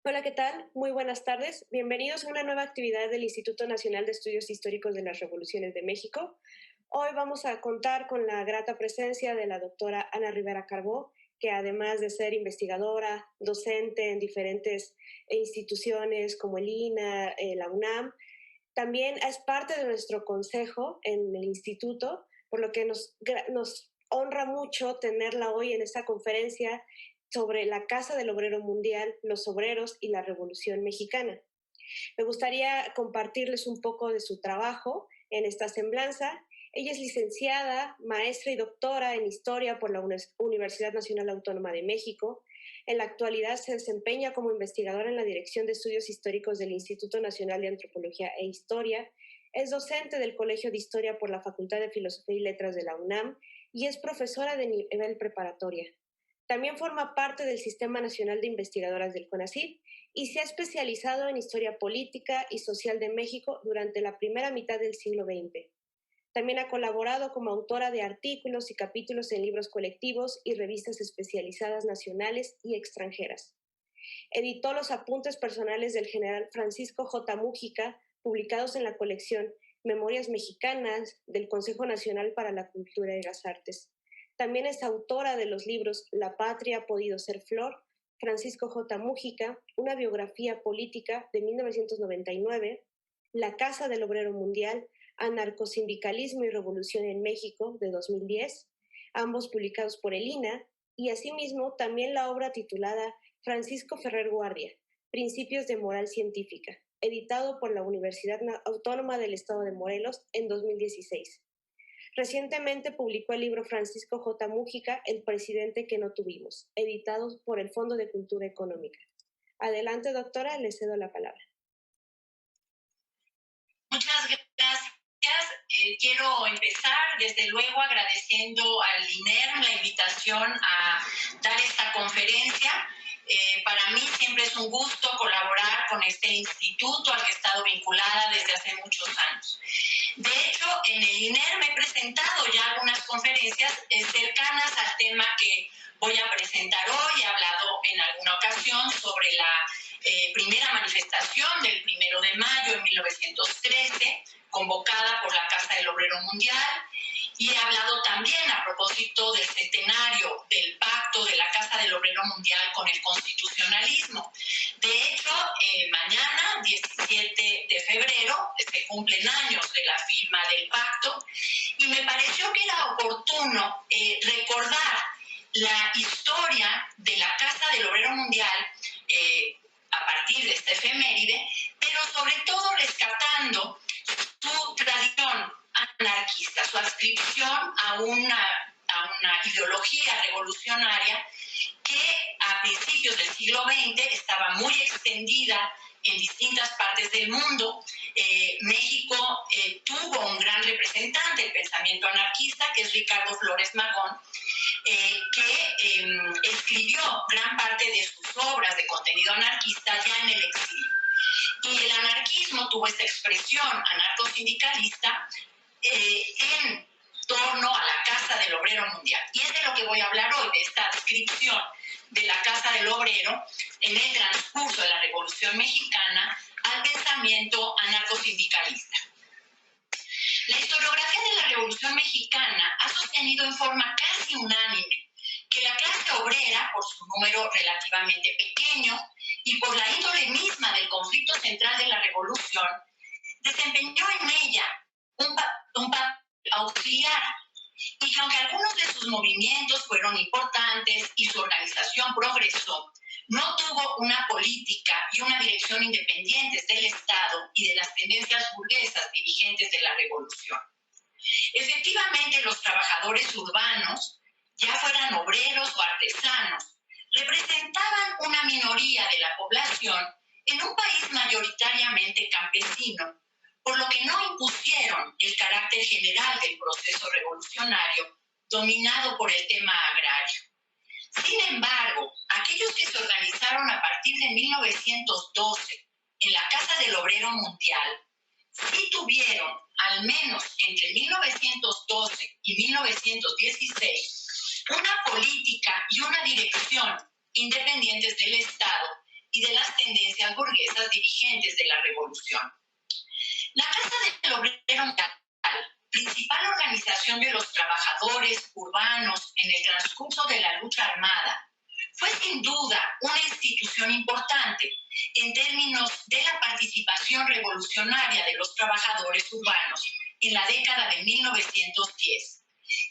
Hola, ¿qué tal? Muy buenas tardes. Bienvenidos a una nueva actividad del Instituto Nacional de Estudios Históricos de las Revoluciones de México. Hoy vamos a contar con la grata presencia de la doctora Ana Rivera Carbó, que además de ser investigadora, docente en diferentes instituciones como el INA, la UNAM, también es parte de nuestro consejo en el instituto, por lo que nos honra mucho tenerla hoy en esta conferencia sobre la Casa del Obrero Mundial, los obreros y la Revolución Mexicana. Me gustaría compartirles un poco de su trabajo en esta semblanza. Ella es licenciada, maestra y doctora en Historia por la Universidad Nacional Autónoma de México. En la actualidad se desempeña como investigadora en la Dirección de Estudios Históricos del Instituto Nacional de Antropología e Historia. Es docente del Colegio de Historia por la Facultad de Filosofía y Letras de la UNAM y es profesora de nivel preparatoria. También forma parte del Sistema Nacional de Investigadoras del CONACYT y se ha especializado en historia política y social de México durante la primera mitad del siglo XX. También ha colaborado como autora de artículos y capítulos en libros colectivos y revistas especializadas nacionales y extranjeras. Editó los apuntes personales del general Francisco J. Mújica, publicados en la colección Memorias Mexicanas del Consejo Nacional para la Cultura y las Artes. También es autora de los libros La Patria ha podido ser flor, Francisco J. Mújica, una biografía política de 1999, La Casa del Obrero Mundial, Anarcosindicalismo y Revolución en México, de 2010, ambos publicados por el INA, y asimismo también la obra titulada Francisco Ferrer Guardia, Principios de Moral Científica, editado por la Universidad Autónoma del Estado de Morelos en 2016. Recientemente publicó el libro Francisco J. Mújica, El presidente que no tuvimos, editado por el Fondo de Cultura Económica. Adelante, doctora, le cedo la palabra. Muchas gracias. Quiero empezar, desde luego, agradeciendo al INERM la invitación a dar esta conferencia. Para mí siempre es un gusto colaborar con este instituto al que he estado vinculada desde hace muchos años. De hecho, en el INERM he presentado ya algunas conferencias cercanas al tema que voy a presentar hoy. He hablado en alguna ocasión sobre la primera manifestación del 1 de mayo de 1913, convocada por la Casa del Obrero Mundial, y he hablado también a propósito del centenario del pacto de la Casa del Obrero Mundial con el constitucionalismo. De hecho, mañana, 17 de febrero, se cumplen años de la firma del pacto, y me pareció que era oportuno recordar la historia de la Casa del Obrero Mundial a partir de esta efeméride, pero sobre todo rescatando su tradición anarquista, su adscripción a una ideología revolucionaria que a principios del siglo XX estaba muy extendida en distintas partes del mundo. México tuvo un gran representante del pensamiento anarquista, que es Ricardo Flores Magón, que escribió gran parte de sus obras de contenido anarquista ya en el exilio. Y el anarquismo tuvo esta expresión anarcosindicalista en torno a la Casa del Obrero Mundial. Y es de lo que voy a hablar hoy, de esta adscripción de la Casa del Obrero en el transcurso de la Revolución Mexicana al pensamiento anarcosindicalista. La historiografía de la Revolución Mexicana ha sostenido en forma casi unánime que la clase obrera, por su número relativamente pequeño y por la índole misma del conflicto central de la Revolución, desempeñó en ella un papel auxiliar, y que aunque algunos de sus movimientos fueron importantes y su organización progresó, no tuvo una política y una dirección independientes del Estado y de las tendencias burguesas dirigentes de la Revolución. Efectivamente, los trabajadores urbanos, ya fueran obreros o artesanos, representaban una minoría de la población en un país mayoritariamente campesino, por lo que no impusieron el carácter general del proceso revolucionario dominado por el tema agrario. Sin embargo, aquellos que se organizaron a partir de 1912 en la Casa del Obrero Mundial sí tuvieron, al menos entre 1912 y 1916, una política y una dirección independientes del Estado y de las tendencias burguesas dirigentes de la revolución. La Casa del Obrero Mundial, principal organización de los trabajadores urbanos en el transcurso de la lucha armada, fue sin duda una institución importante en términos de la participación revolucionaria de los trabajadores urbanos en la década de 1910.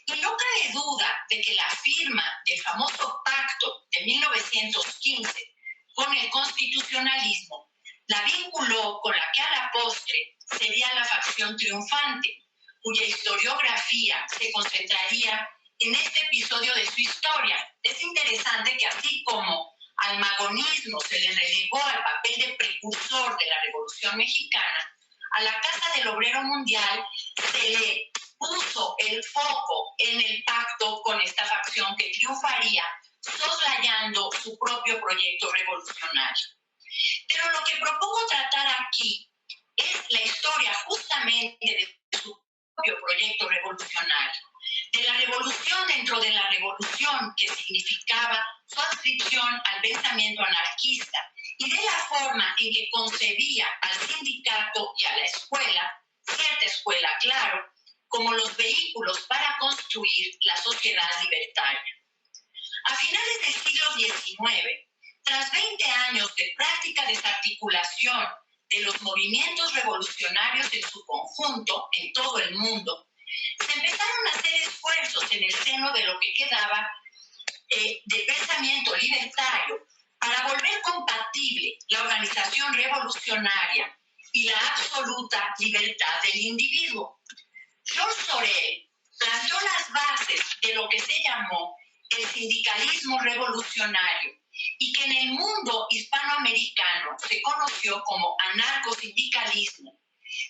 Y no cabe duda de que la firma del famoso Pacto de 1915 con el constitucionalismo la vinculó con la que a la postre sería la facción triunfante, cuya historiografía se concentraría en este episodio de su historia. Es interesante que así como al magonismo se le relegó al papel de precursor de la Revolución Mexicana, a la Casa del Obrero Mundial se le puso el foco en el pacto con esta facción que triunfaría, soslayando su propio proyecto revolucionario. Pero lo que propongo tratar aquí es la historia justamente de su propio proyecto revolucionario, de la revolución dentro de la revolución, que significaba su adscripción al pensamiento anarquista, y de la forma en que concebía al sindicato y a la escuela, cierta escuela, claro, como los vehículos para construir la sociedad libertaria. A finales del siglo XIX, tras 20 años de práctica desarticulación de los movimientos revolucionarios en su conjunto, en todo el mundo, se empezaron a hacer esfuerzos en el seno de lo que quedaba del pensamiento libertario para volver compatible la organización revolucionaria y la absoluta libertad del individuo. George Sorel plantó las bases de lo que se llamó el sindicalismo revolucionario y que en el mundo hispanoamericano se conoció como anarcosindicalismo,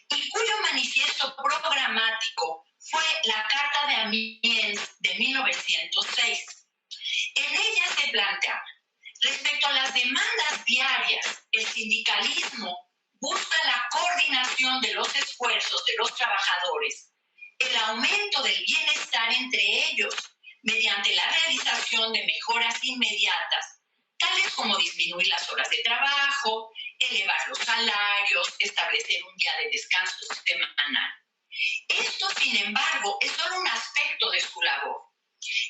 y cuyo manifiesto programático fue la Carta de Amiens de 1906. En ella se plantea: respecto a las demandas diarias, el sindicalismo busca la coordinación de los esfuerzos de los trabajadores, el aumento del bienestar entre ellos, mediante la realización de mejoras inmediatas, tales como disminuir las horas de trabajo, elevar los salarios, establecer un día de descanso semanal. Esto, sin embargo, es solo un aspecto de su labor.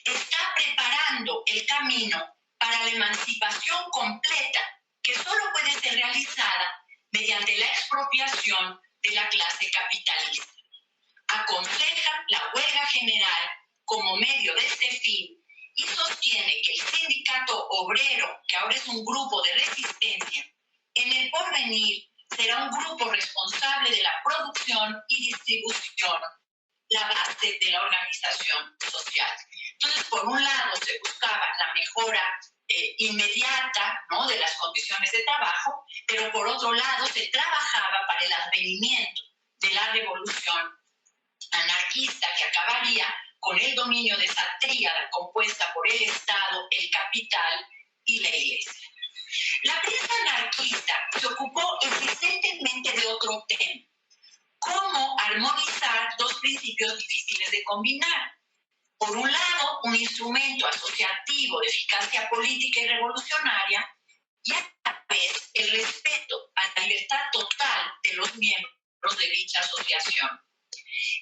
Está preparando el camino para la emancipación completa, que solo puede ser realizada mediante la expropiación de la clase capitalista. Aconseja la huelga general como medio de este fin y sostiene que el sindicato obrero, que ahora es un grupo de resistencia, en el porvenir será un grupo responsable de la producción y distribución, la base de la organización social. Entonces, por un lado, se buscaba la mejora inmediata, ¿no?, de las condiciones de trabajo, pero por otro lado se trabajaba para el advenimiento de la revolución anarquista que acabaría con el dominio de esa tríada compuesta por el Estado, el capital y la Iglesia. La prensa anarquista se ocupó insistentemente de otro tema: cómo armonizar dos principios difíciles de combinar. Por un lado, un instrumento asociativo de eficacia política y revolucionaria, y a la vez el respeto a la libertad total de los miembros de dicha asociación.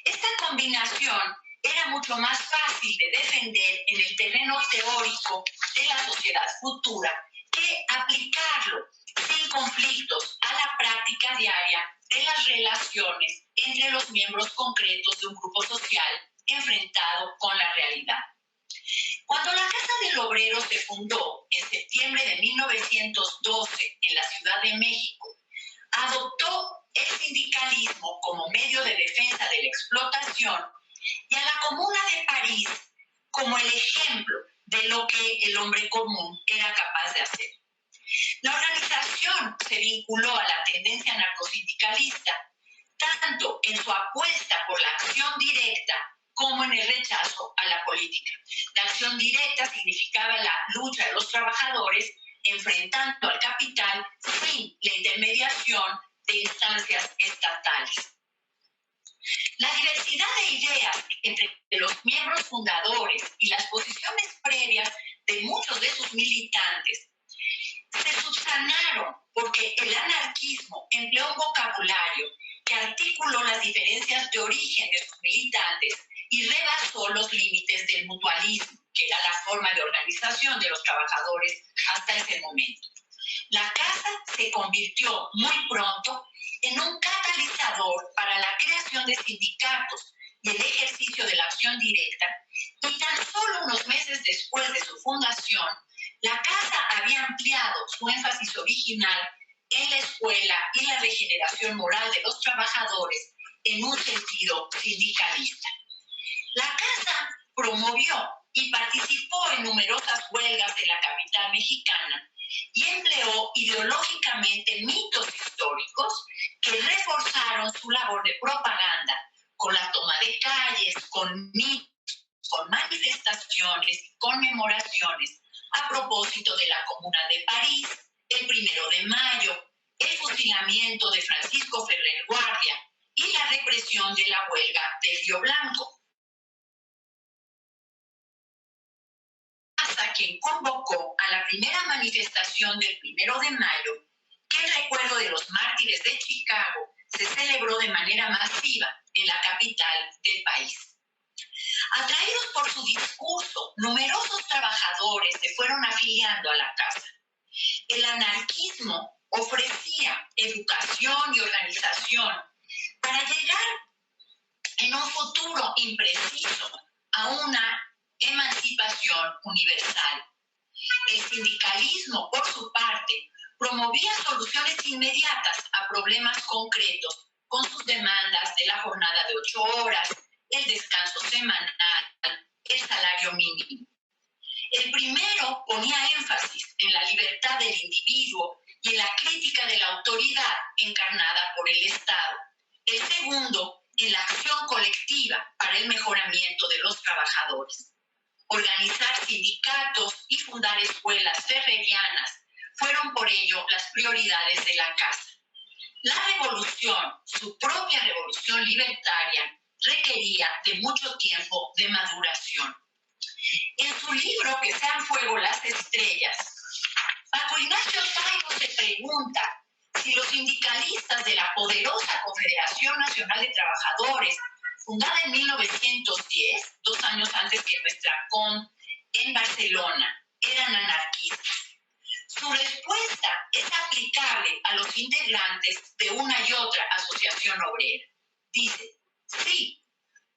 Esta combinación era mucho más fácil de defender en el terreno teórico de la sociedad futura que aplicarlo sin conflictos a la práctica diaria de las relaciones entre los miembros concretos de un grupo social enfrentado con la realidad. Cuando la Casa del Obrero se fundó en septiembre de 1912 en la Ciudad de México, adoptó el sindicalismo como medio de defensa de la explotación y a la Comuna de París como el ejemplo de lo que el hombre común era capaz de hacer. La organización se vinculó a la tendencia anarcosindicalista tanto en su apuesta por la acción directa como en el rechazo a la política. La acción directa significaba la lucha de los trabajadores enfrentando al capital sin la intermediación de instancias estatales. La diversidad de ideas entre los miembros fundadores y las posiciones previas de muchos de sus militantes se subsanaron porque el anarquismo empleó un vocabulario que articuló las diferencias de origen de sus militantes y rebasó los límites del mutualismo, que era la forma de organización de los trabajadores hasta ese momento. La casa se convirtió muy pronto en un catalizador para la creación de sindicatos y el ejercicio de la acción directa, y tan solo unos meses después de su fundación, la casa había ampliado su énfasis original en la escuela y la regeneración moral de los trabajadores en un sentido sindicalista. La casa promovió y participó en numerosas huelgas de la capital mexicana y empleó ideológicamente mitos históricos que reforzaron su labor de propaganda con la toma de calles, con mitos, con manifestaciones y conmemoraciones a propósito de la Comuna de París, el 1 de mayo, el fusilamiento de Francisco Ferrer Guardia y la represión de la huelga de Río Blanco. Hasta quien convocó a la primera manifestación del 1 de mayo, que en recuerdo de los mártires de Chicago se celebró de manera masiva en la capital del país. Atraídos por su discurso, numerosos trabajadores se fueron afiliando a la casa. El anarquismo ofrecía educación y organización para llegar en un futuro impreciso a una emancipación universal. El sindicalismo, por su parte, promovía soluciones inmediatas a problemas concretos con sus demandas de la jornada de 8 horas, el descanso semanal, el salario mínimo. El primero ponía énfasis en la libertad del individuo y en la crítica de la autoridad encarnada por el Estado. El segundo, en la acción colectiva para el mejoramiento de los trabajadores. Organizar sindicatos y fundar escuelas ferrerianas fueron por ello las prioridades de la casa. La revolución, su propia revolución libertaria, requería de mucho tiempo de maduración. En su libro Que sean fuego las estrellas, Paco Ignacio Taibo se pregunta si los sindicalistas de la poderosa Confederación Nacional de Trabajadores, fundada en 1910, 2 años antes que nuestra CON en Barcelona, eran anarquistas. Su respuesta es aplicable a los integrantes de una y otra asociación obrera. Dice, sí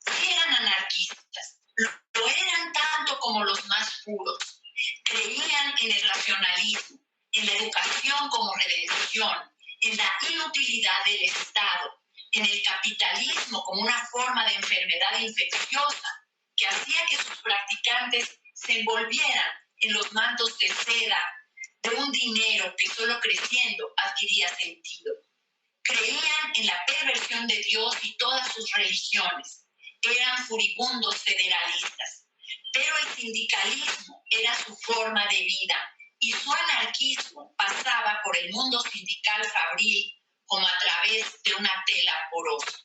eran anarquistas, lo eran tanto como los más puros. Creían en el racionalismo, en la educación como redención, en la inutilidad del Estado, en el capitalismo como una forma de enfermedad infecciosa que hacía que sus practicantes se envolvieran en los mantos de seda de un dinero que solo creciendo adquiría sentido. Creían en la perversión de Dios y todas sus religiones. Eran furibundos federalistas, pero el sindicalismo era su forma de vida y su anarquismo pasaba por el mundo sindical fabril como a través de una tela porosa.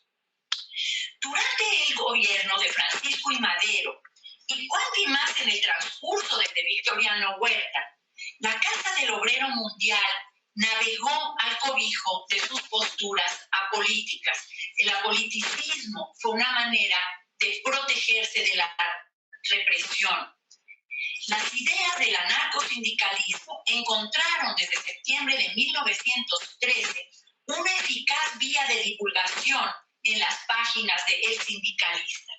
Durante el gobierno de Francisco I. Madero, y cuanto más en el transcurso desde Victoriano Huerta, la Casa del Obrero Mundial navegó al cobijo de sus posturas apolíticas. El apoliticismo fue una manera de protegerse de la represión. Las ideas del anarcosindicalismo encontraron desde septiembre de 1913 una eficaz vía de divulgación en las páginas de El Sindicalista.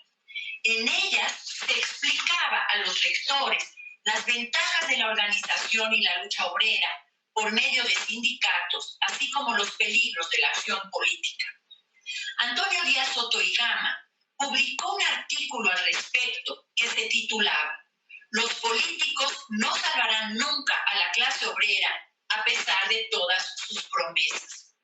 En ellas se explicaba a los lectores las ventajas de la organización y la lucha obrera por medio de sindicatos, así como los peligros de la acción política. Antonio Díaz Soto y Gama publicó un artículo al respecto que se titulaba «Los políticos no salvarán nunca a la clase obrera a pesar de todas sus promesas».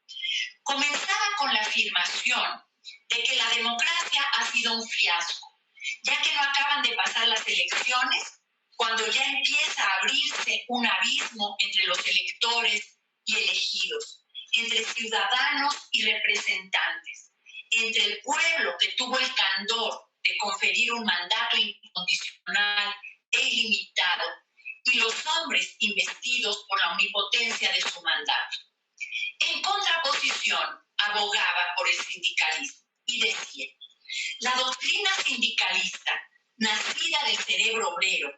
Comenzaba con la afirmación de que la democracia ha sido un fiasco, ya que no acaban de pasar las elecciones cuando ya empieza a abrirse un abismo entre los electores y elegidos, entre ciudadanos y representantes, entre el pueblo que tuvo el candor de conferir un mandato incondicional e ilimitado y los hombres investidos por la omnipotencia de su mandato. En contraposición, abogaba por el sindicalismo y decía: la doctrina sindicalista, nacida del cerebro obrero,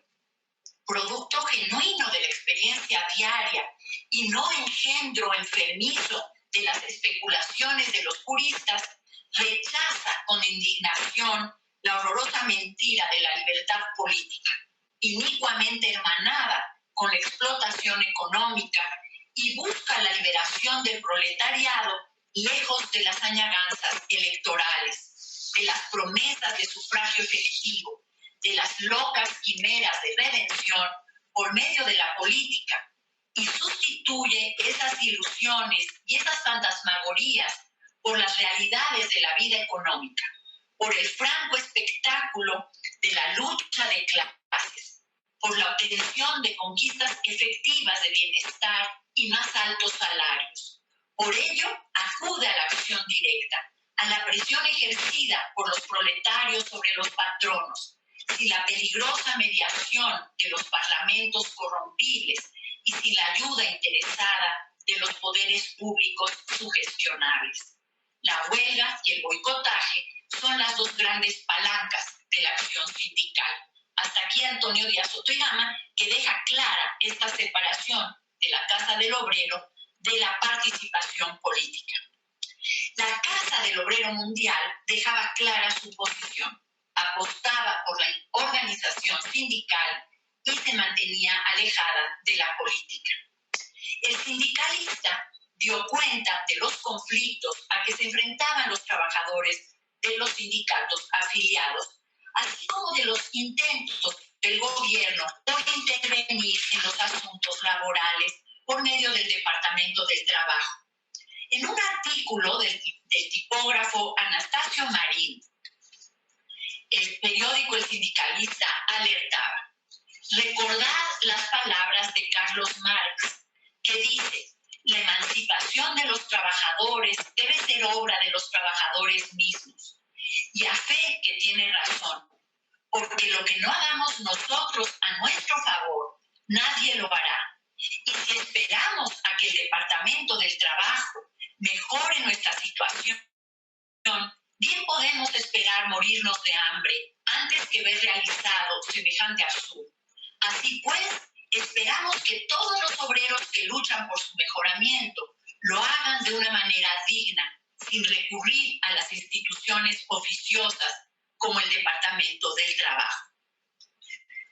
producto genuino de la experiencia diaria y no engendro enfermizo de las especulaciones de los juristas, rechaza con indignación la horrorosa mentira de la libertad política, inicuamente hermanada con la explotación económica, y busca la liberación del proletariado lejos de las añaganzas electorales, de las promesas de sufragio efectivo, de las locas quimeras de redención por medio de la política, y sustituye esas ilusiones y esas fantasmagorías por las realidades de la vida económica, por el franco espectáculo de la lucha de clases, por la obtención de conquistas efectivas de bienestar y más altos salarios. Por ello, acude a la acción directa, a la presión ejercida por los proletarios sobre los patronos, sin la peligrosa mediación de los parlamentos corrompibles y sin la ayuda interesada de los poderes públicos sugestionables. La huelga y el boicotaje son las dos grandes palancas de la acción sindical. Hasta aquí Antonio Díaz Soto y Gama, que deja clara esta separación de la Casa del Obrero de la participación política. La Casa del Obrero Mundial dejaba clara su posición, apostaba por la organización sindical y se mantenía alejada de la política. El sindicalista dio cuenta de los conflictos a que se enfrentaban los trabajadores de los sindicatos afiliados, así como de los intentos del gobierno por intervenir en los asuntos laborales por medio del Departamento del Trabajo. En un artículo del tipógrafo Anastasio Marín, el periódico El Sindicalista alertaba: recordad las palabras de Carlos Marx, que dice: la emancipación de los trabajadores debe ser obra de los trabajadores mismos. Y a fe que tiene razón, porque lo que no hagamos nosotros a nuestro favor, nadie lo hará. Y si esperamos a que el Departamento del Trabajo mejore nuestra situación, bien podemos esperar morirnos de hambre antes que ver realizado semejante absurdo. Así pues, esperamos que todos los obreros que luchan por su mejoramiento lo hagan de una manera digna, sin recurrir a las instituciones oficiosas como el Departamento del Trabajo.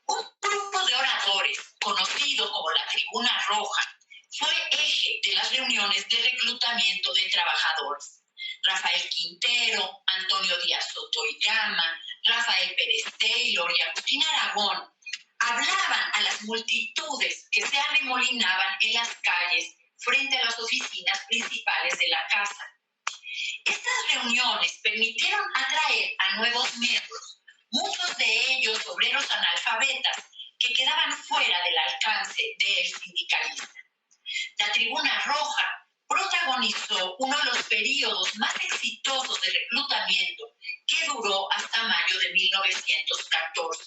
Un grupo de oradores, conocido como la Tribuna Roja, fue eje de las reuniones de reclutamiento de trabajadores. Rafael Quintero, Antonio Díaz Soto y Gama, Rafael Pérez Taylor y Agustín Aragón hablaban a las multitudes que se arremolinaban en las calles frente a las oficinas principales de la casa. Estas reuniones permitieron atraer a nuevos miembros, muchos de ellos obreros analfabetas que quedaban fuera del alcance del sindicalista. La Tribuna Roja protagonizó uno de los periodos más exitosos de reclutamiento, que duró hasta mayo de 1914.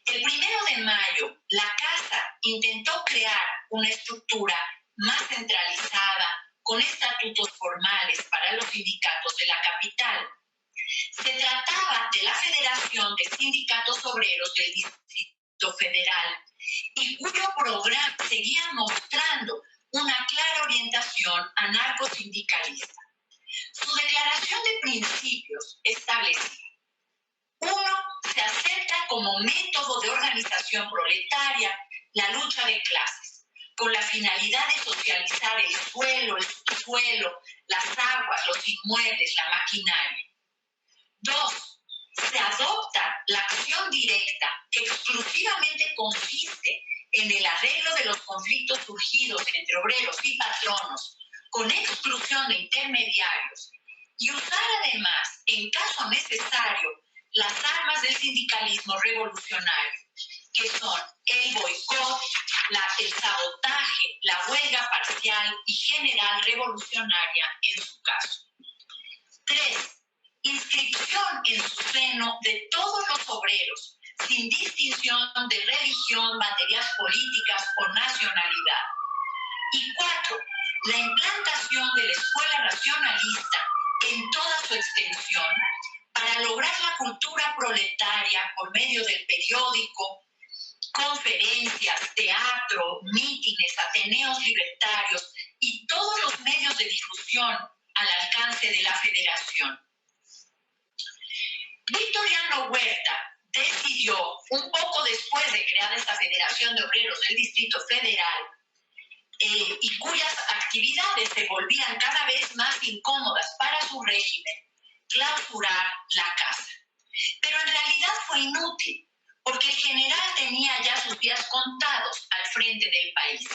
El 1 de mayo, la Casa intentó crear una estructura más centralizada, con estatutos formales para los sindicatos de la capital. Se trataba de la Federación de Sindicatos Obreros del Distrito Federal, y cuyo programa seguía mostrando una clara orientación anarcosindicalista. Su declaración de principios establecía: 1. Se acepta como método de organización proletaria la lucha de clases, con la finalidad de socializar el suelo, el subsuelo, las aguas, los inmuebles, la maquinaria. 2. Se adopta la acción directa, que exclusivamente consiste en el arreglo de los conflictos surgidos entre obreros y patronos, con exclusión de intermediarios, y usar además, en caso necesario, las armas del sindicalismo revolucionario, que son el boicot, el sabotaje, la huelga parcial y general revolucionaria en su caso. 3. Inscripción en su seno de todos los obreros, sin distinción de religión, banderías políticas o nacionalidad. Y 4, la implantación de la escuela racionalista en toda su extensión para lograr la cultura proletaria por medio del periódico, conferencias, teatro, mítines, ateneos libertarios y todos los medios de difusión al alcance de la Federación. Victoriano Huerta decidió, un poco después de crear esta Federación de Obreros del Distrito Federal, y cuyas actividades se volvían cada vez más incómodas para su régimen, clausurar la casa. Pero en realidad fue inútil, porque el general tenía ya sus días contados al frente del país.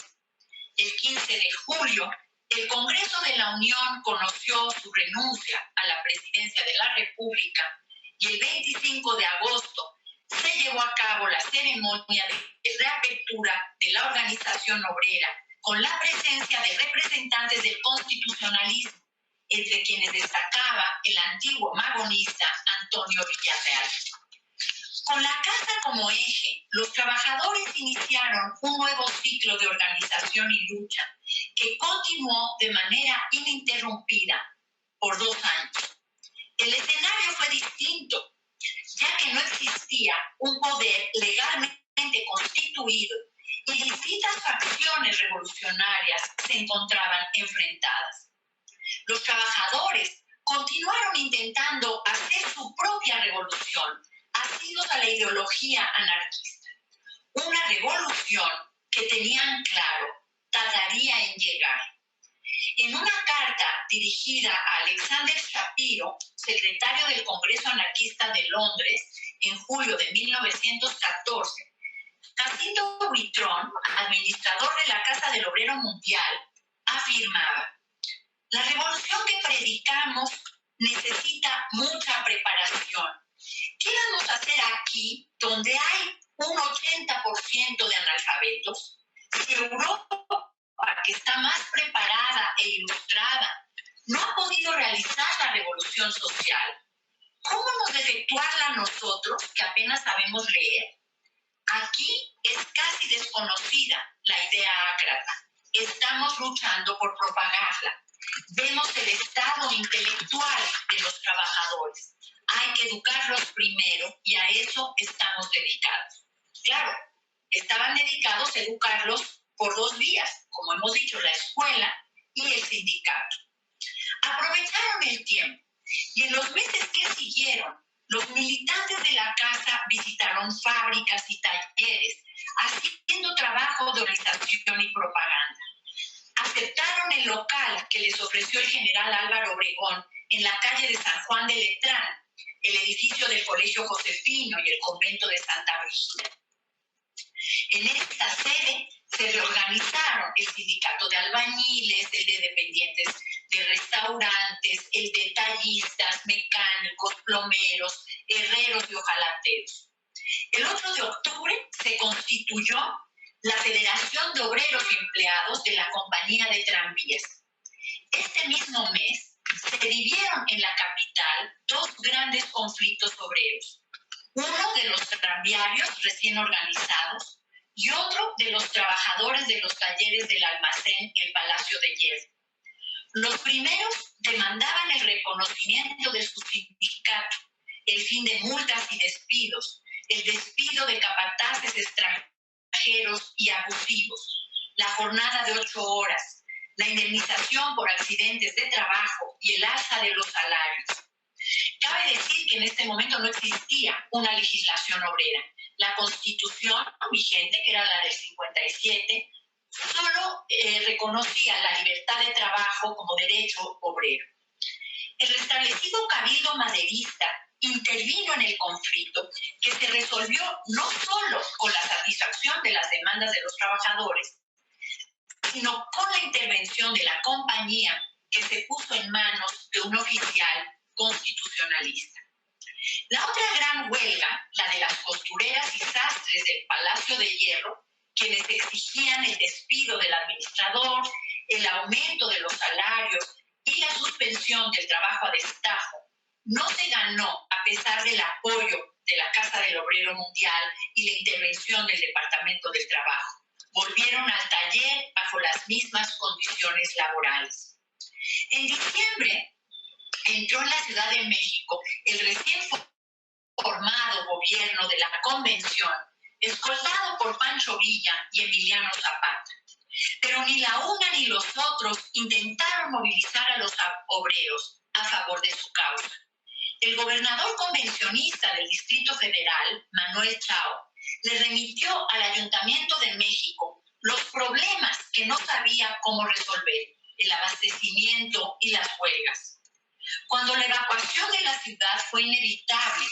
El 15 de julio, el Congreso de la Unión conoció su renuncia a la presidencia de la República y el 25 de agosto se llevó a cabo la ceremonia de reapertura de la organización obrera con la presencia de representantes del constitucionalismo, entre quienes destacaba el antiguo magonista Antonio Villarreal. Con la casa como eje, los trabajadores iniciaron un nuevo ciclo de organización y lucha que continuó de manera ininterrumpida por 2 años. El escenario fue distinto, ya que no existía un poder legalmente constituido y distintas facciones revolucionarias se encontraban enfrentadas. Los trabajadores continuaron intentando hacer su propia revolución, asidos a la ideología anarquista. Una revolución que tenían claro, tardaría en llegar. En una carta dirigida a Alexander Shapiro, secretario del Congreso Anarquista de Londres, en julio de 1914, Jacinto Huitrón, administrador de la Casa del Obrero Mundial, afirmaba: la revolución que predicamos necesita mucha preparación. ¿Qué vamos a hacer aquí, donde hay un 80% de analfabetos? Si Europa, que está más preparada e ilustrada, no ha podido realizar la revolución social, ¿cómo hemos de efectuarla nosotros, que apenas sabemos leer? Aquí es casi desconocida la idea ácrata. Estamos luchando por propagarla. Vemos el estado intelectual de los trabajadores. Hay que educarlos primero y a eso estamos dedicados. Claro, estaban dedicados a educarlos por 2 vías, como hemos dicho, la escuela y el sindicato. Aprovecharon el tiempo y en los meses que siguieron, los militantes de la casa visitaron fábricas y talleres, haciendo trabajo de organización y propaganda. Aceptaron el local que les ofreció el general Álvaro Obregón en la calle de San Juan de Letrán, el edificio del Colegio Josefino y el convento de Santa Brígida. En esta sede se reorganizaron el sindicato de albañiles, el de dependientes de restaurantes, el de tallistas, mecánicos, plomeros, herreros y hojalateros. El 8 de octubre se constituyó la Federación de Obreros y Empleados de la Compañía de Tranvías. Este mismo mes se vivieron en la capital 2 grandes conflictos obreros. Uno de los tranviarios recién organizados y otro de los trabajadores de los talleres del almacén El Palacio de Hierro. Los primeros demandaban el reconocimiento de su sindicato, el fin de multas y despidos, el despido de capataces extranjeros y abusivos, la jornada de 8 horas, la indemnización por accidentes de trabajo y el alza de los salarios. Cabe decir que en este momento no existía una legislación obrera. La Constitución vigente, que era la del 57, solo reconocía la libertad de trabajo como derecho obrero. El restablecido Cabildo Maderista intervino en el conflicto, que se resolvió no solo con la satisfacción de las demandas de los trabajadores, sino con la intervención de la compañía, que se puso en manos de un oficial constitucionalista. La otra gran huelga, la de las costureras y sastres del Palacio de Hierro, quienes exigían el despido del administrador, el aumento de los salarios y la suspensión del trabajo a destajo, no se ganó a pesar del apoyo de la Casa del Obrero Mundial y la intervención del Departamento del Trabajo. Volvieron al taller bajo las mismas condiciones laborales. En diciembre entró en la Ciudad de México el recién formado gobierno de la Convención, escoltado por Pancho Villa y Emiliano Zapata. Pero ni la una ni los otros intentaron movilizar a los obreros a favor de su causa. El gobernador convencionista del Distrito Federal, Manuel Chao, le remitió al Ayuntamiento de México los problemas que no sabía cómo resolver, el abastecimiento y las huelgas. Cuando la evacuación de la ciudad fue inevitable,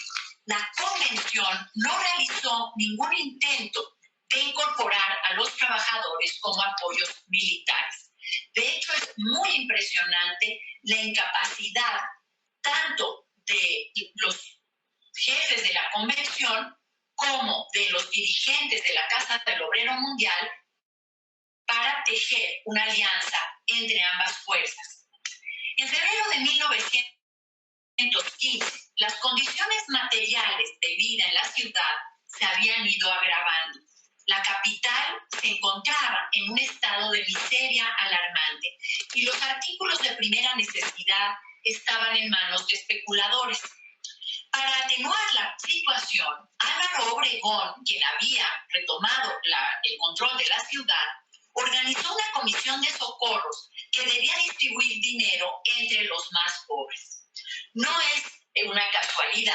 la convención no realizó ningún intento de incorporar a los trabajadores como apoyos militares. De hecho, es muy impresionante la incapacidad tanto de los jefes de la convención como de los dirigentes de la Casa del Obrero Mundial para tejer una alianza entre ambas fuerzas. En febrero de 1915, las condiciones materiales de vida en la ciudad se habían ido agravando. La capital se encontraba en un estado de miseria alarmante y los artículos de primera necesidad estaban en manos de especuladores. Para atenuar la situación, Álvaro Obregón, quien había retomado el control de la ciudad, organizó una comisión de socorros que debía distribuir dinero entre los más pobres. No es una casualidad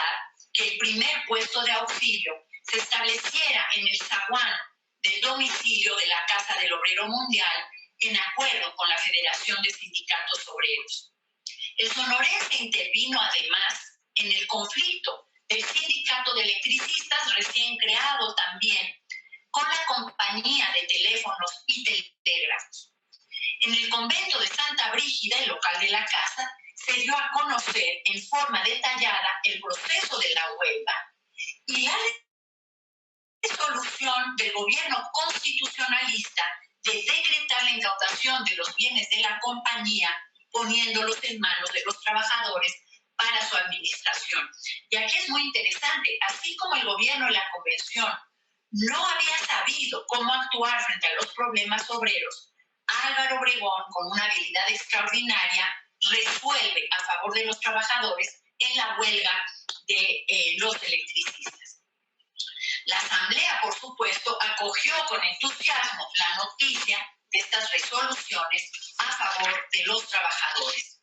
que el primer puesto de auxilio se estableciera en el zaguán del domicilio de la Casa del Obrero Mundial en acuerdo con la Federación de Sindicatos Obreros. El sonorense intervino además en el conflicto del Sindicato de Electricistas recién creado también con la compañía de teléfonos y telégrafos. En el convento de Santa Brígida, el local de la casa, se dio a conocer en forma detallada el proceso de la huelga y la resolución del gobierno constitucionalista de decretar la incautación de los bienes de la compañía, poniéndolos en manos de los trabajadores para su administración. Y aquí es muy interesante, así como el gobierno y la convención no había sabido cómo actuar frente a los problemas obreros, Álvaro Obregón, con una habilidad extraordinaria, resuelve a favor de los trabajadores en la huelga de los electricistas. La Asamblea, por supuesto, acogió con entusiasmo la noticia de estas resoluciones a favor de los trabajadores.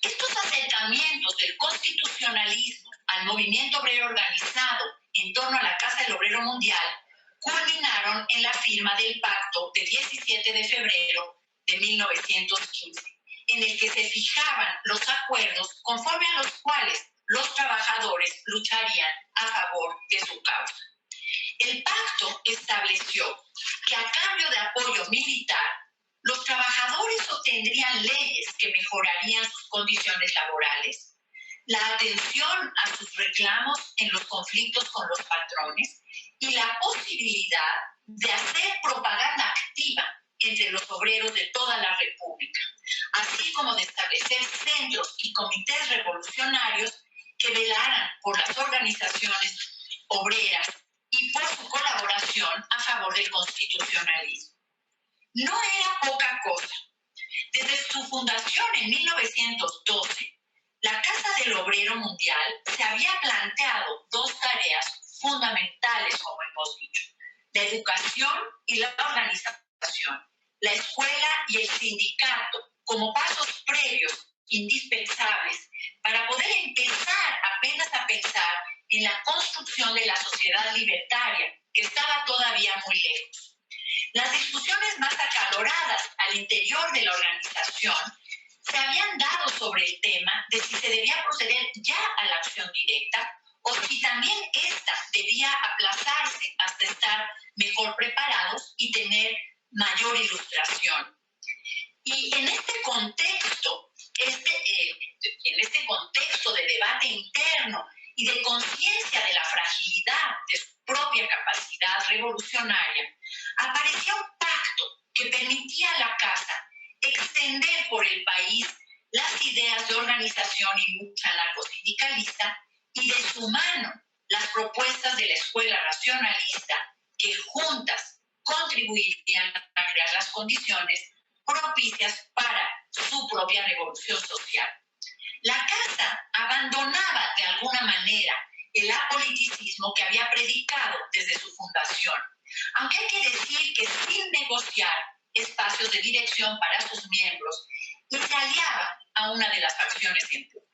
Estos acercamientos del constitucionalismo al movimiento obrero organizado en torno a la Casa del Obrero Mundial culminaron en la firma del pacto del 17 de febrero de 1915, en el que se fijaban los acuerdos conforme a los cuales los trabajadores lucharían a favor de su causa. El pacto estableció que a cambio de apoyo militar, los trabajadores obtendrían leyes que mejorarían sus condiciones laborales, la atención a sus reclamos en los conflictos con los patrones y la posibilidad de hacer propaganda activa entre los obreros de toda la República, así como de establecer centros y comités revolucionarios que velaran por las organizaciones obreras y por su colaboración a favor del constitucionalismo. No era poca cosa. Desde su fundación en 1912, la Casa del Obrero Mundial se había planteado dos tareas fundamentales, como hemos dicho: la educación y la organización, la escuela y el sindicato como pasos previos indispensables para poder empezar apenas a pensar en la construcción de la sociedad libertaria, que estaba todavía muy lejos. Las discusiones más acaloradas al interior de la organización se habían dado sobre el tema de si se debía proceder ya a la acción directa o si también esta debía aplazarse hasta estar mejor preparados y tener mayor ilustración. Y en este contexto, de debate interno y de conciencia de la fragilidad de su propia capacidad revolucionaria, apareció un pacto que permitía a la Casa extender por el país las ideas de organización y lucha anarcosindicalista y de su mano las propuestas de la escuela racionalista que juntas contribuirían a crear las condiciones propicias para su propia revolución social. La casa abandonaba de alguna manera el apoliticismo que había predicado desde su fundación, aunque hay que decir que sin negociar espacios de dirección para sus miembros y se aliaba a una de las facciones en pugna.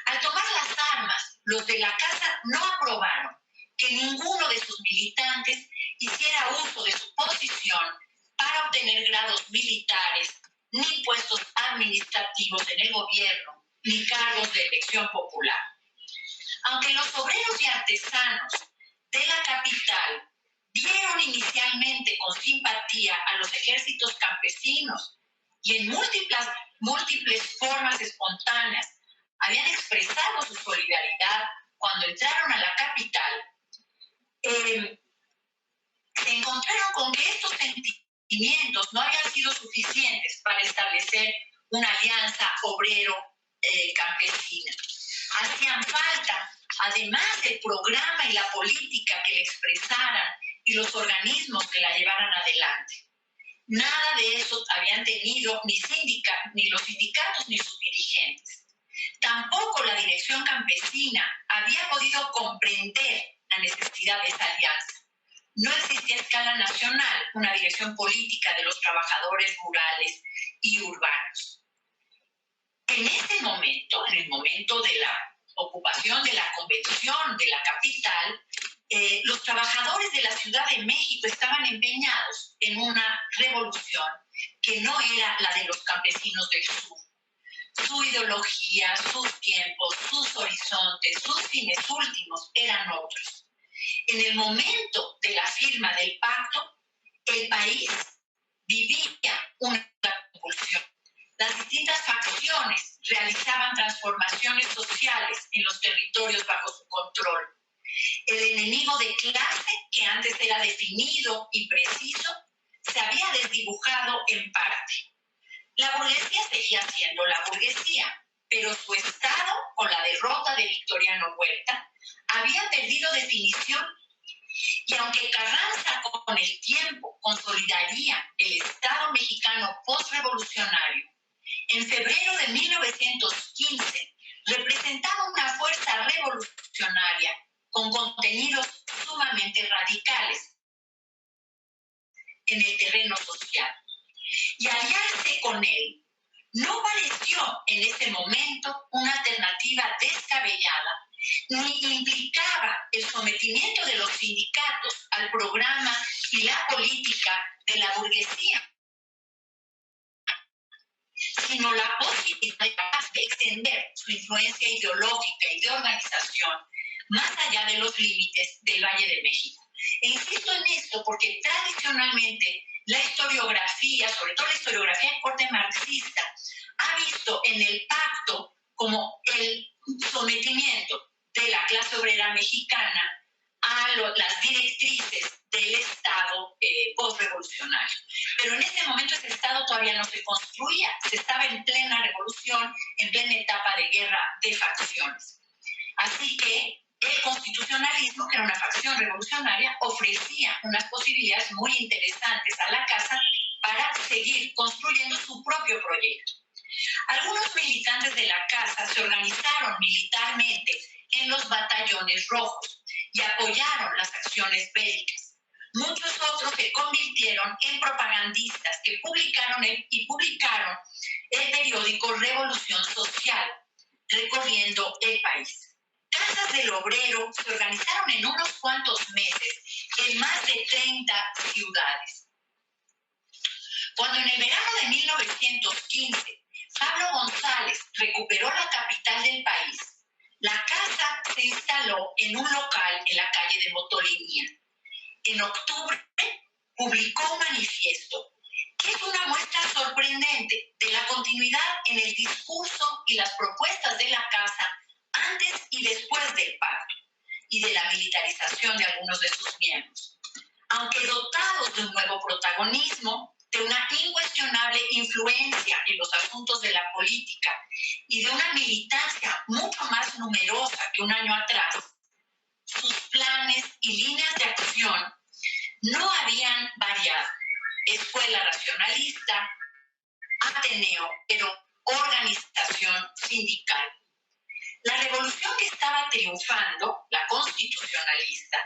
Al tomar las armas, los de la casa no aprobaron que ninguno de sus militantes hiciera uso de su posición para obtener grados militares, ni puestos administrativos en el gobierno, ni cargos de elección popular. Aunque los obreros y artesanos de la capital vieron inicialmente con simpatía a los ejércitos campesinos y en múltiples formas espontáneas habían expresado su solidaridad cuando entraron a la capital, se encontraron con que estos sentimientos no habían sido suficientes para establecer una alianza obrero-campesina. Hacían falta, además del programa y la política que le expresaran y los organismos que la llevaran adelante. Nada de eso habían tenido ni los sindicatos ni sus dirigentes. Tampoco la dirección campesina había podido comprender la necesidad de esa alianza. No existía a escala nacional una dirección política de los trabajadores rurales y urbanos. En ese momento, en el momento de la ocupación de la convención de la capital, los trabajadores de la Ciudad de México estaban empeñados en una revolución que no era la de los campesinos del sur. Su ideología, sus tiempos, sus horizontes, sus fines últimos eran otros. En el momento de la firma del pacto, el país vivía una convulsión. Las distintas facciones realizaban transformaciones sociales en los territorios bajo su control. El enemigo de clase, que antes era definido y preciso, se había desdibujado en parte. La burguesía seguía siendo la burguesía, pero su estado, con la derrota de Victoriano Huerta, había perdido definición. Y aunque Carranza con el tiempo consolidaría el Estado mexicano postrevolucionario, en febrero de 1915 representaba una fuerza revolucionaria con contenidos sumamente radicales en el terreno social. Y aliarse con él no pareció en ese momento una alternativa descabellada, ni implicaba el sometimiento de los sindicatos al programa y la política de la burguesía, sino la posibilidad de extender su influencia ideológica y de organización más allá de los límites del Valle de México. E insisto en esto porque tradicionalmente la historiografía, sobre todo la historiografía en corte marxista, ha visto en el pacto como el sometimiento de la clase obrera mexicana a las directrices del Estado postrevolucionario. Pero en ese momento ese Estado todavía no se construía, se estaba en plena revolución, en plena etapa de guerra de facciones. Así que el constitucionalismo, que era una facción revolucionaria, ofrecía unas posibilidades muy interesantes a la casa para seguir construyendo su propio proyecto. Algunos militantes de la casa se organizaron militarmente en los batallones rojos y apoyaron las acciones bélicas. Muchos otros se convirtieron en propagandistas que publicaron el periódico Revolución Social, recorriendo el país. Casas del Obrero se organizaron en unos cuantos meses en más de 30 ciudades. Cuando en el verano de 1915 Pablo González recuperó la capital del país, la casa se instaló en un local en la calle de Motolinía. En octubre publicó un manifiesto que es una muestra sorprendente de la continuidad en el discurso y las propuestas de la casa antes y después del pacto y de la militarización de algunos de sus miembros. Aunque dotados de un nuevo protagonismo, de una incuestionable influencia en los asuntos de la política y de una militancia mucho más numerosa que un año atrás, y líneas de acción no habían variado. Escuela racionalista, Ateneo, pero organización sindical. La revolución que estaba triunfando, la constitucionalista,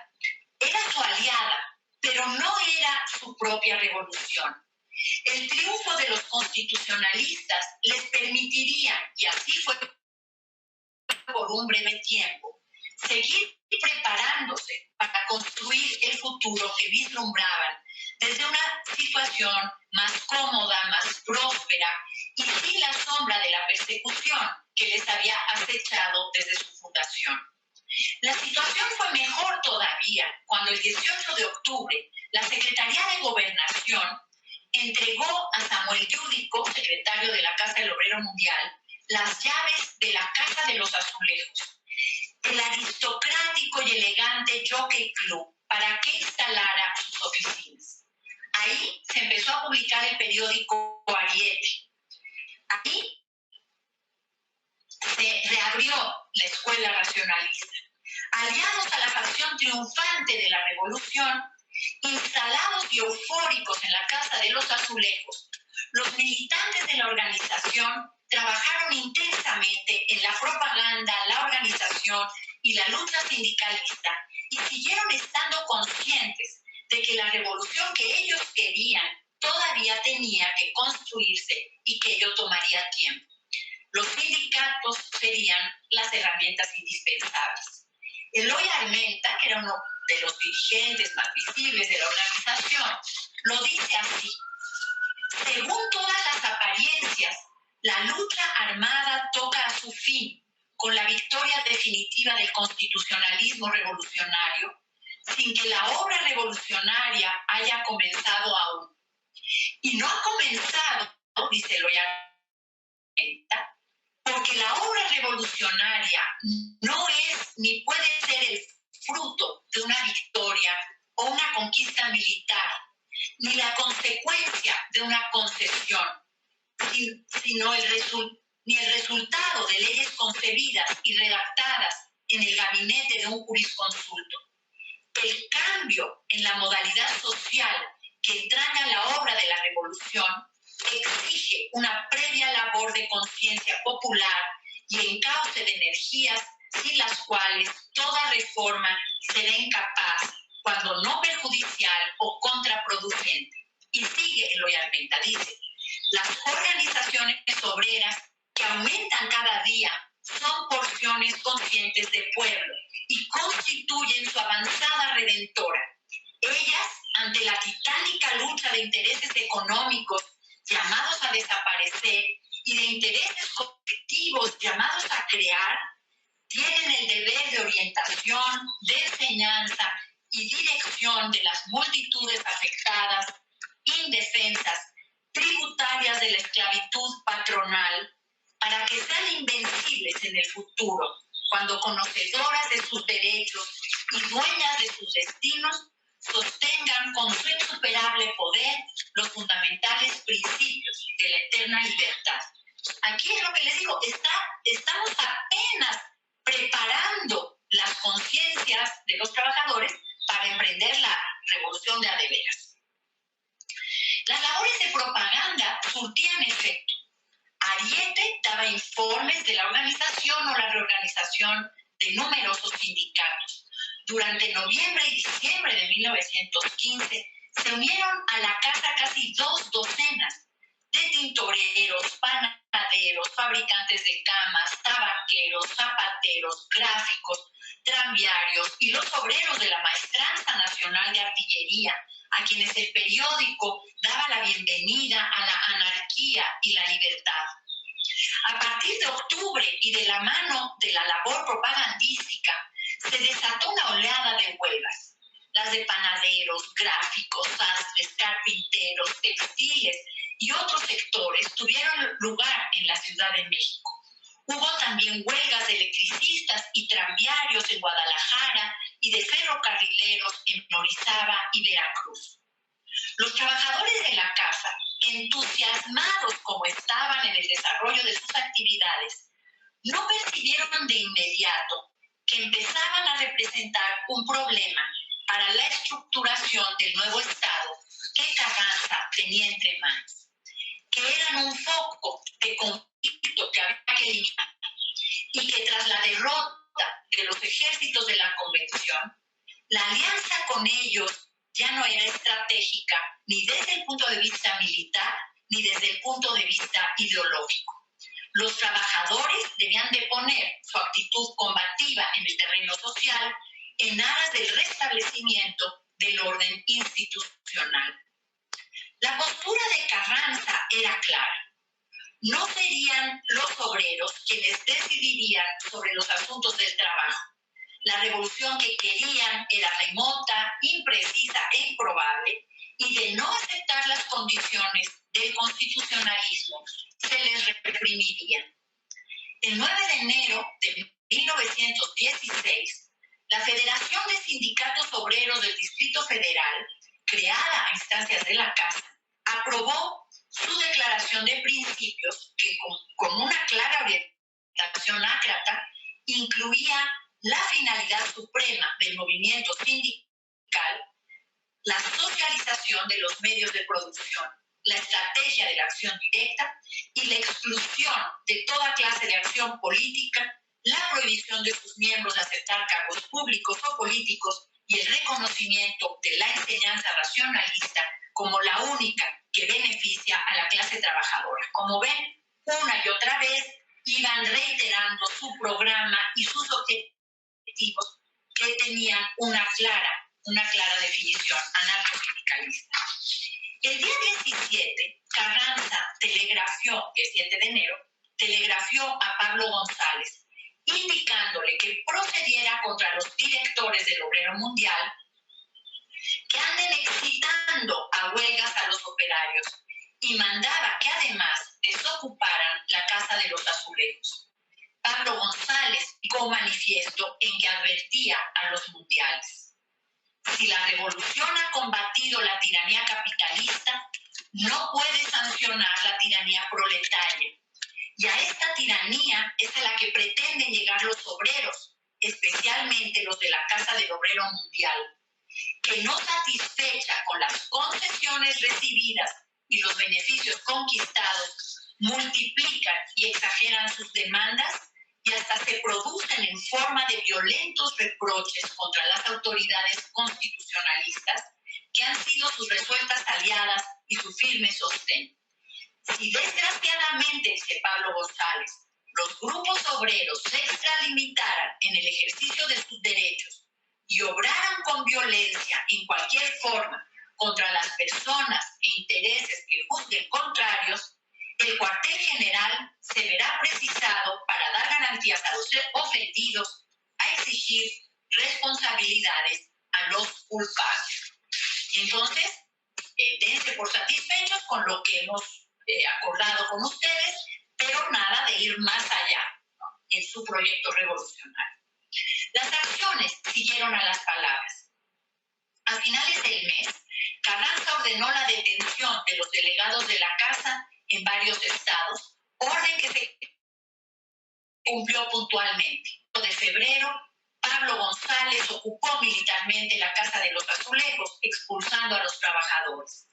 era su aliada, pero no era su propia revolución. El triunfo de los constitucionalistas les permitiría, y así fue por un breve tiempo, seguir preparándose para construir el futuro que vislumbraban desde una situación más cómoda, más próspera y sin la sombra de la persecución que les había acechado desde su fundación. La situación fue mejor todavía cuando el 18 de octubre la Secretaría de Gobernación entregó a Samuel Yúdico, secretario de la Casa del Obrero Mundial, las llaves de la Casa de los Azulejos, el aristocrático y elegante Jockey Club, para que instalara sus oficinas. Ahí se empezó a publicar el periódico Ariete. Ahí se reabrió la escuela racionalista. Aliados a la facción triunfante de la revolución, instalados y eufóricos en la Casa de los Azulejos, los militantes de la organización trabajaron intensamente en la propaganda, la organización y la lucha sindicalista y siguieron estando conscientes de que la revolución que ellos querían todavía tenía que construirse y que ello tomaría tiempo. Los sindicatos serían las herramientas indispensables. Eloy Armenta, que era uno de los dirigentes más visibles de la organización, lo dice así: según todas las apariencias, la lucha armada toca a su fin con la victoria definitiva del constitucionalismo revolucionario, sin que la obra revolucionaria haya comenzado aún. Y no ha comenzado, dice Eloy Armenta, porque la obra revolucionaria no es ni puede ser el fruto de una victoria o una conquista militar, ni la consecuencia de una concesión, sino ni el resultado de leyes concebidas y redactadas en el gabinete de un jurisconsulto. El cambio en la modalidad social que entraña la obra de la revolución exige una previa labor de conciencia popular y encauce de energías sin las cuales toda reforma será incapaz, cuando no perjudicial o contraproducente. Y sigue Eloy Armenta, dice: las organizaciones obreras que aumentan cada día son porciones conscientes de pueblo y constituyen su avanzada redentora. Ellas, ante la titánica lucha de intereses económicos llamados a desaparecer y de intereses colectivos llamados a crear, tienen el deber de orientación, de enseñanza y dirección de las multitudes afectadas, indefensas, tributarias de la esclavitud patronal, para que sean invencibles en el futuro, cuando conocedoras de sus derechos y dueñas de sus destinos, sostengan con su insuperable poder los fundamentales principios de la eterna libertad. Aquí es lo que les digo, estamos apenas preparando las conciencias de los trabajadores para emprender la revolución de a de veras. Las labores de propaganda surtían efecto. Ariete daba informes de la organización o la reorganización de numerosos sindicatos. Durante noviembre y diciembre de 1915 se unieron a la casa casi 2 docenas de tintoreros, panaderos, fabricantes de camas, tabaqueros, zapateros, gráficos, tranviarios y los obreros de la Maestranza Nacional de Artillería, a quienes el periódico daba la bienvenida a la anarquía y la libertad. A partir de octubre y de la mano de la labor propagandística, se desató una oleada de huelgas. Las de panaderos, gráficos, sastres, carpinteros, textiles y otros sectores tuvieron lugar en la Ciudad de México. Hubo también huelgas de electricistas y tranviarios en Guadalajara y de ferrocarrileros en Orizaba y Veracruz. Los trabajadores de la casa, entusiasmados como estaban en el desarrollo de sus actividades, no percibieron de inmediato que empezaban a representar un problema tenía entre manos, que eran un foco de conflicto que había que eliminar y que tras la derrota de los ejércitos de la Convención, la alianza con ellos ya no era estratégica ni desde el punto de vista militar ni desde el punto de vista ideológico. Los trabajadores debían de poner su actitud combativa en el terreno social en aras del restablecimiento del orden institucional. La postura de Carranza era clara. No serían los obreros quienes decidirían sobre los asuntos del trabajo. La revolución que querían era remota, imprecisa e improbable, y de no aceptar las condiciones del constitucionalismo, se les reprimiría. El 9 de enero de 1916, la Federación de Sindicatos Obreros del Distrito Federal, creada a instancias de la Casa, aprobó su declaración de principios que, con una clara orientación ácrata, incluía la finalidad suprema del movimiento sindical, la socialización de los medios de producción, la estrategia de la acción directa y la exclusión de toda clase de acción política, la prohibición de sus miembros de aceptar cargos públicos o políticos y el reconocimiento de la enseñanza racionalista como la única que beneficia a la clase trabajadora. Como ven, una y otra vez iban reiterando su programa y sus objetivos que tenían una clara definición anarcosindicalista. El día 17, Carranza telegrafió, el 7 de enero, telegrafió a Pablo González, indicándole que procediera contra los directores del Obrero Mundial que anden excitando a huelgas a los operarios y mandaba que además desocuparan la Casa de los Azulejos. Pablo González dio manifiesto en que advertía a los mundiales: si la revolución ha combatido la tiranía capitalista, no puede sancionar la tiranía proletaria. Y a esta tiranía es a la que pretenden llegar los obreros, especialmente los de la Casa del Obrero Mundial, que no satisfecha con las concesiones recibidas y los beneficios conquistados, multiplican y exageran sus demandas y hasta se producen en forma de violentos reproches contra las autoridades constitucionalistas, que han sido sus resueltas aliadas y su firme sostén. Si desgraciadamente, dice Pablo González, los grupos obreros se extralimitaran en el ejercicio de sus derechos y obraran con violencia en cualquier forma contra las personas e intereses que juzguen contrarios, el cuartel general se verá precisado para dar garantías a los ofendidos a exigir responsabilidades a los culpables. Entonces, dense por satisfechos con lo que hemos acordado con ustedes, pero nada de ir más allá, ¿no?, en su proyecto revolucionario. Las acciones siguieron a las palabras. A finales del mes, Carranza ordenó la detención de los delegados de la Casa en varios estados, orden que se cumplió puntualmente. De febrero, Pablo González ocupó militarmente la Casa de los Azulejos, expulsando a los trabajadores.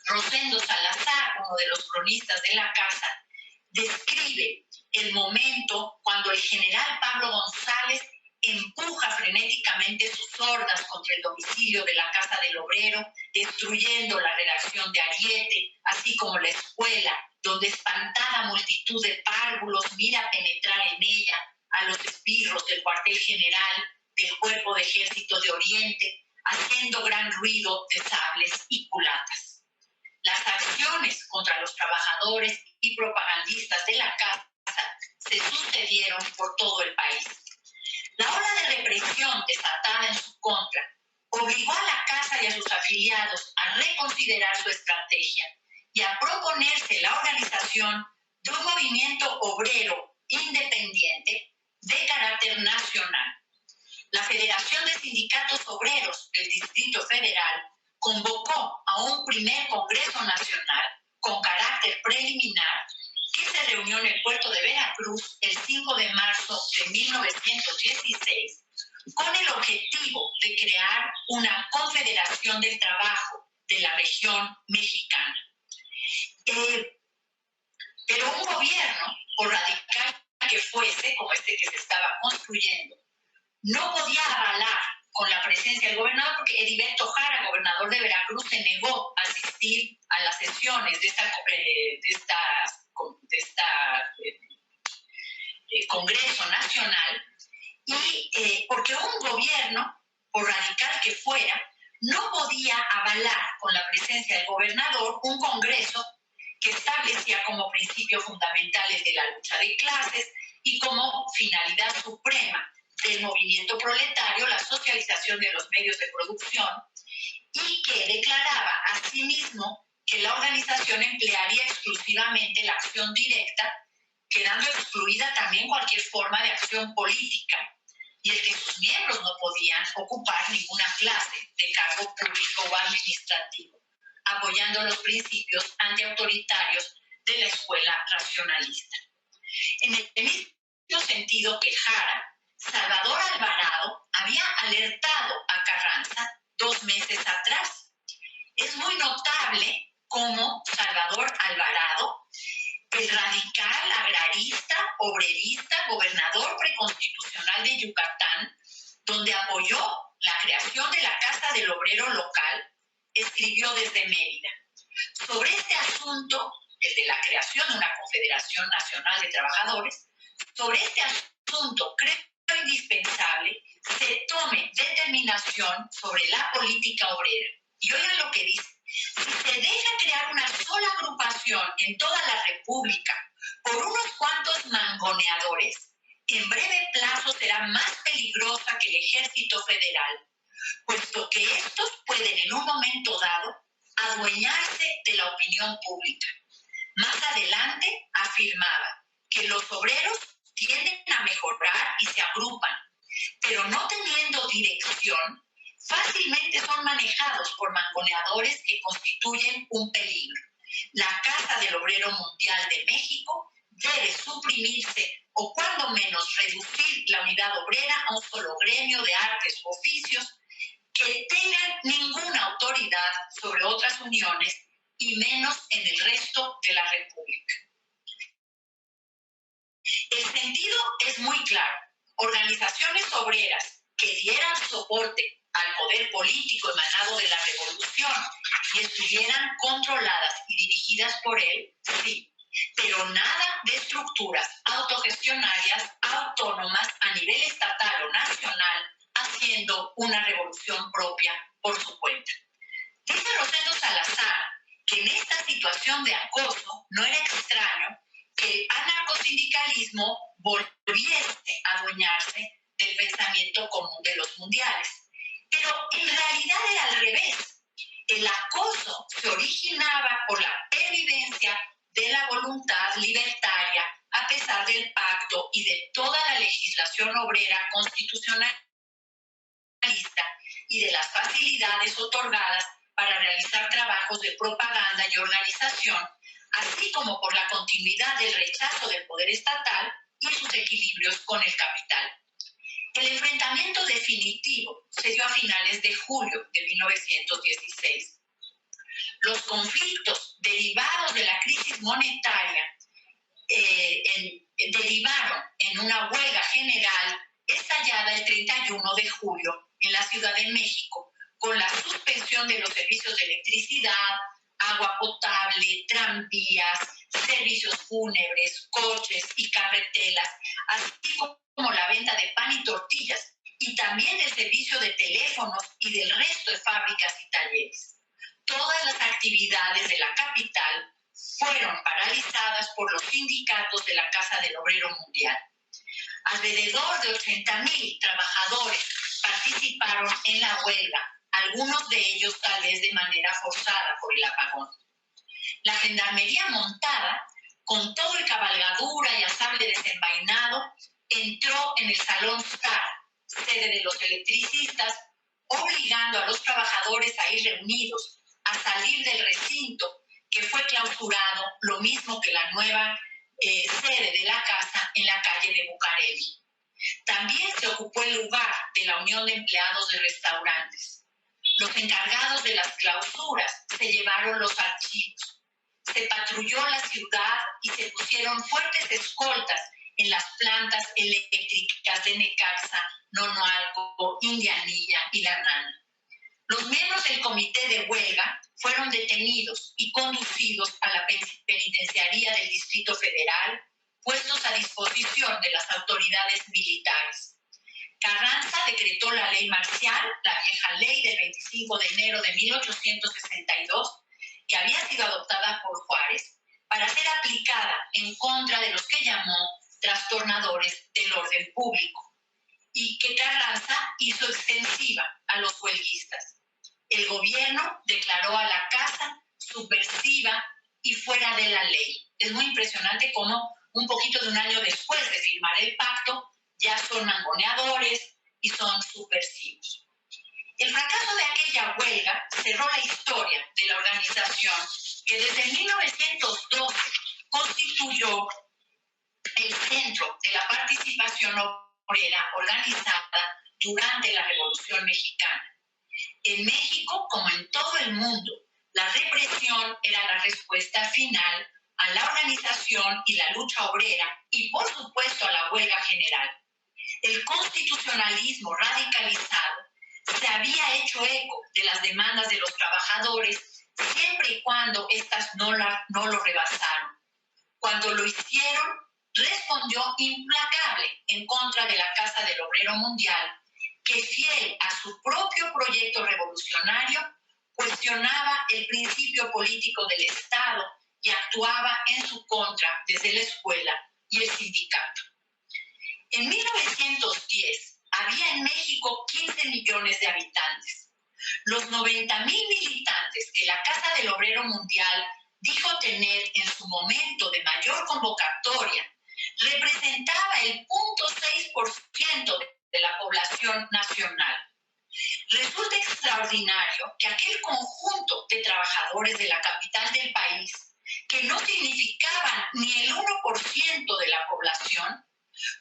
Rosendo Salazar, uno de los cronistas de la Casa, describe el momento cuando el general Pablo González empuja frenéticamente sus hordas contra el domicilio de la Casa del Obrero, destruyendo la redacción de Ariete, así como la escuela, donde espantada multitud de párvulos mira penetrar en ella a los esbirros del cuartel general del Cuerpo de Ejército de Oriente, haciendo gran ruido de sables y culatas. Las acciones contra los trabajadores y propagandistas de la Casa se sucedieron por todo el país. La ola de represión desatada en su contra obligó a la Casa y a sus afiliados a reconsiderar su estrategia y a proponerse la organización de un movimiento obrero independiente de carácter nacional. La Federación de Sindicatos Obreros del Distrito Federal convocó a un primer Congreso Nacional con carácter preliminar que se reunió en el puerto de Veracruz el 5 de marzo de 1916 con el objetivo de crear una confederación del trabajo de la región mexicana. fuerte que se estaba construyendo, no podía avalar con la presencia del gobernador, porque Heriberto Jara, gobernador de Veracruz, se negó a asistir a las sesiones de Congreso Nacional, y porque un gobierno, por radical que fuera, no podía avalar con la presencia del gobernador un Congreso que establecía como principios fundamentales de la lucha de clases y como finalidad suprema del movimiento proletario la socialización de los medios de producción, y que declaraba asimismo que la organización emplearía exclusivamente la acción directa, quedando excluida también cualquier forma de acción política, y el que sus miembros no podían ocupar ninguna clase de cargo público o administrativo, apoyando los principios antiautoritarios de la escuela racionalista. En el mismo sentido que Jara, Salvador Alvarado había alertado a Carranza 2 meses atrás. Es muy notable cómo Salvador Alvarado, el radical, agrarista, obrerista, gobernador preconstitucional de Yucatán, donde apoyó la creación de la Casa del Obrero local, escribió desde Mérida. Sobre este asunto, el de la creación de una Confederación Nacional de Trabajadores, sobre este asunto creo indispensable se tome determinación sobre la política obrera. Y oigan lo que dice: si se deja crear una sola agrupación en toda la República por unos cuantos mangoneadores, en breve plazo será más peligrosa que el Ejército Federal, puesto que estos pueden en un momento dado adueñarse de la opinión pública. Más adelante afirmaba que los obreros tienden a mejorar y se agrupan, pero no teniendo dirección, fácilmente son manejados por mangoneadores que constituyen un peligro. La Casa del Obrero Mundial de México debe suprimirse o cuando menos reducir la unidad obrera a un solo gremio de artes u oficios que tengan ninguna autoridad sobre otras uniones y menos en el resto de la República. El sentido es muy claro. Organizaciones obreras que dieran soporte al poder político emanado de la revolución y estuvieran controladas y dirigidas por él, sí, pero nada de estructuras autogestionarias autónomas a nivel estatal o nacional haciendo una revolución propia por su cuenta. Dice Rosendo Salazar que en esta situación de acoso no era extraño que el anarcosindicalismo volviese a adueñarse del pensamiento común de los mundiales. Pero en realidad era al revés. El acoso se originaba por la pervivencia de la voluntad libertaria a pesar del pacto y de toda la legislación obrera constitucionalista y de las facilidades otorgadas para realizar trabajos de propaganda y organización, así como por la continuidad del rechazo del poder estatal y sus equilibrios con el capital. El enfrentamiento definitivo se dio a finales de julio de 1916. Los conflictos derivados de la crisis monetaria derivaron en una huelga general estallada el 31 de julio en la Ciudad de México, con la suspensión de los servicios de electricidad, agua potable, tranvías, servicios fúnebres, coches y carreteras, así como la venta de pan y tortillas, y también del servicio de teléfonos y del resto de fábricas y talleres. Todas las actividades de la capital fueron paralizadas por los sindicatos de la Casa del Obrero Mundial. Alrededor de 80,000 trabajadores participaron en la huelga, algunos de ellos tal vez de manera forzada por el apagón. La gendarmería montada, con todo y cabalgadura y a sable desenvainado, entró en el Salón Star, sede de los electricistas, obligando a los trabajadores a ir reunidos, a salir del recinto, que fue clausurado, lo mismo que la nueva sede de la casa en la calle de Bucareli. También se ocupó el lugar de la Unión de Empleados de Restaurantes. Los encargados de las clausuras se llevaron los archivos. Se patrulló la ciudad y se pusieron fuertes escoltas en las plantas eléctricas de Necaxa, Nonoalco, Indianilla y La Nana. Los miembros del comité de huelga fueron detenidos y conducidos a la penitenciaría del Distrito Federal, puestos a disposición de las autoridades militares. Carranza decretó la ley marcial, la vieja ley del 25 de enero de 1862, que había sido adoptada por Juárez, para ser aplicada en contra de los que llamó trastornadores del orden público, y que Carranza hizo extensiva a los huelguistas. El gobierno declaró a la casa subversiva y fuera de la ley. Es muy impresionante cómo un poquito de un año después de firmar el pacto ya son mangoneadores y son subversivos. El fracaso de aquella huelga cerró la historia de la organización que desde 1912 constituyó el centro de la participación obrera organizada durante la Revolución Mexicana. En México, como en todo el mundo, la represión era la respuesta final a la organización y la lucha obrera y, por supuesto, a la huelga general. El constitucionalismo radicalizado se había hecho eco de las demandas de los trabajadores siempre y cuando éstas no lo rebasaron. Cuando lo hicieron, respondió implacable en contra de la Casa del Obrero Mundial, que fiel a su propio proyecto revolucionario, cuestionaba el principio político del Estado y actuaba en su contra desde la escuela y el sindicato. En 1910 había en México 15 millones de habitantes. Los 90,000 militantes que la Casa del Obrero Mundial dijo tener en su momento de mayor convocatoria representaba el 0.6% de la población nacional. Resulta extraordinario que aquel conjunto de trabajadores de la capital del país, que no significaban ni el 1% de la población,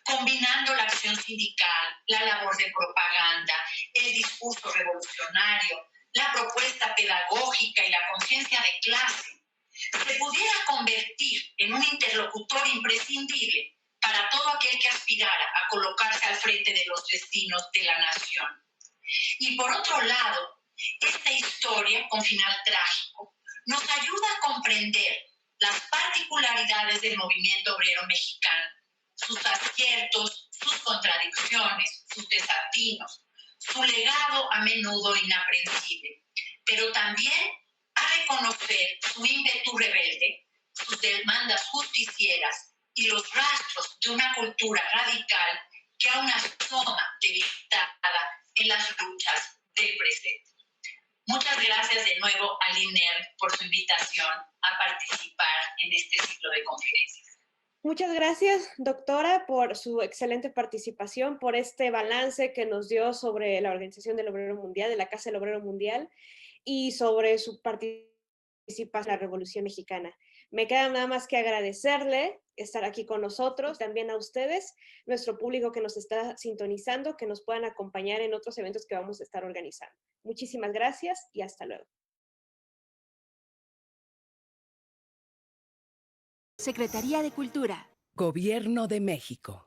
combinando la acción sindical, la labor de propaganda, el discurso revolucionario, la propuesta pedagógica y la conciencia de clase, se pudiera convertir en un interlocutor imprescindible para todo aquel que aspirara a colocarse al frente de los destinos de la nación. Y por otro lado, esta historia con final trágico nos ayuda a comprender las particularidades del movimiento obrero mexicano, sus aciertos, sus contradicciones, sus desatinos, su legado a menudo inaprensible, pero también a reconocer su ímpetu rebelde, sus demandas justicieras y los rastros de una cultura radical que aún asoma debilitada en las luchas del presente. Muchas gracias de nuevo al INER por su invitación a participar en este ciclo de conferencias. Muchas gracias, doctora, por su excelente participación, por este balance que nos dio sobre la Organización del Obrero Mundial, de la Casa del Obrero Mundial, y sobre su participación en la Revolución Mexicana. Me queda nada más que agradecerle estar aquí con nosotros, también a ustedes, nuestro público que nos está sintonizando, que nos puedan acompañar en otros eventos que vamos a estar organizando. Muchísimas gracias y hasta luego. Secretaría de Cultura. Gobierno de México.